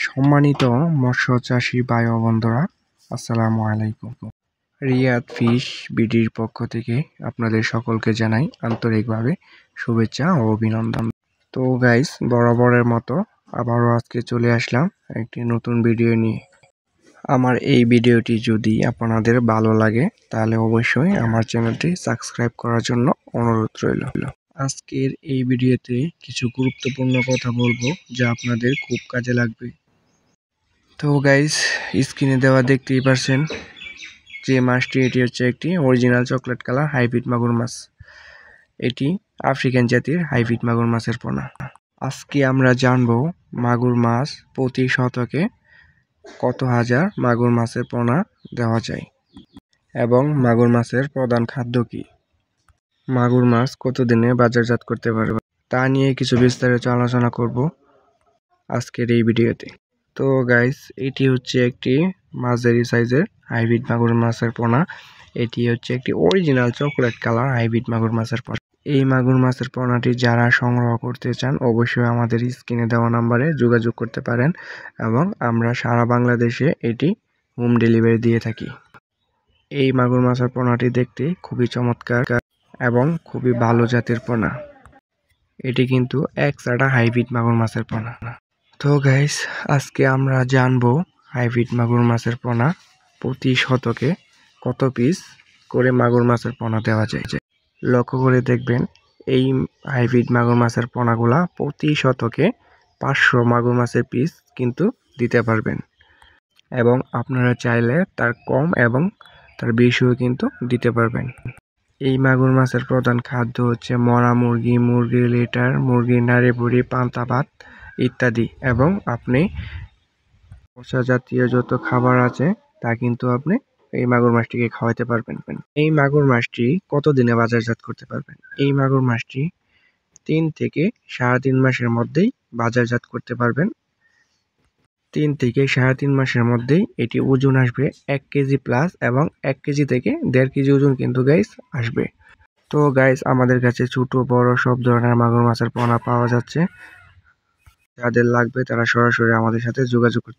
সম্মানিত মৎস্য চাষী ভাই ও বন্ধুরা, আসসালামু আলাইকুম। রিয়াদ ফিশ বিডির পক্ষ থেকে আপনাদের সকলকে জানাই আন্তরিকভাবে শুভেচ্ছা ও অভিনন্দন। তো গাইস, বরাবরের মতো আবারও আজকে চলে আসলাম একটি নতুন ভিডিও নিয়ে। আমার এই ভিডিওটি যদি আপনাদের ভালো লাগে তাহলে অবশ্যই আমার চ্যানেলটি সাবস্ক্রাইব করার জন্য অনুরোধ রইল। আজকের এই ভিডিওতে কিছু গুরুত্বপূর্ণ কথা বলবো যা আপনাদের খুব কাজে লাগবে। তো গাইস, স্ক্রিনে দেওয়া দেখতেই পারছেন যে মাছটি, এটি হচ্ছে একটি অরিজিনাল চকলেট কালার হাইব্রিড মাগুর মাছ। এটি আফ্রিকান জাতির হাইব্রিড মাগুর মাছের পোনা। আজকে আমরা জানবো মাগুর মাছ প্রতি শতকে কত হাজার মাগুর মাছের পোনা দেওয়া যায় এবং মাগুর মাছের প্রধান খাদ্য কি, মাগুর মাছ কতদিনে বাজারজাত করতে পারবে তা নিয়ে কিছু বিস্তারিত আলোচনা করব আজকের এই ভিডিওতে। তো গাইস, এটি হচ্ছে একটি মাঝারি সাইজের হাইব্রিড মাগুর মাছের পোনা। এটি হচ্ছে একটি অরিজিনাল চকলেট কালার হাইব্রিড মাগুর মাছের পোনা। এই মাগুর মাছের পোনাটি যারা সংগ্রহ করতে চান অবশ্যই আমাদের স্ক্রিনে দেওয়া নম্বরে যোগাযোগ করতে পারেন এবং আমরা সারা বাংলাদেশে এটি হোম ডেলিভারি দিয়ে থাকি। এই মাগুর মাছের পোনাটি দেখতে খুবই চমৎকার এবং খুবই ভালো জাতের পোনা। এটি কিন্তু একসাটা হাইব্রিড মাগুর মাছের পোনা। তো গাইস, আজকে আমরা জানবো হাইব্রিড মাগুর মাছের পোনা প্রতি শতকে কত পিস করে মাগুর মাছের পোনা দেওয়া যায়। লক্ষ্য করে দেখবেন, এই হাইব্রিড মাগুর মাছের পোনাগুলা প্রতি শতকে 500 মাগুর মাছের পিস কিন্তু দিতে পারবেন এবং আপনারা চাইলে তার কম এবং তার বেশিও কিন্তু দিতে পারবেন। এই মাগুর মাছের প্রধান খাদ্য হচ্ছে মরা মুরগি, মুরগির লিটার, মুরগির নাড়ি ভুড়ি, পান্তা ভাত ইত্যাদি, এবং আপনি মশা জাতীয় যত খাবার আছে তা কিন্তু আপনি এই মাগুর মাছটিকে খাওয়াতে পারবেন। এই মাগুর মাছটি কতদিনে বাজারজাত করতে পারবেন? এই মাগুর মাছটি 3 থেকে 3.5 মাসের মধ্যেই বাজারজাত করতে পারবেন। 3 থেকে 3.5 মাসের মধ্যেই এটি ওজন আসবে 1 কেজি প্লাস এবং 1 কেজি থেকে 1.5 কেজি ওজন কিন্তু গাইস আসবে। তো গাইস, আমাদের কাছে ছোট বড় সব ধরনের মাগুর মাছের পোনা পাওয়া যাচ্ছে। যাদের লাগবে তারা সরাসরি আমাদের সাথে যোগাযোগ করতে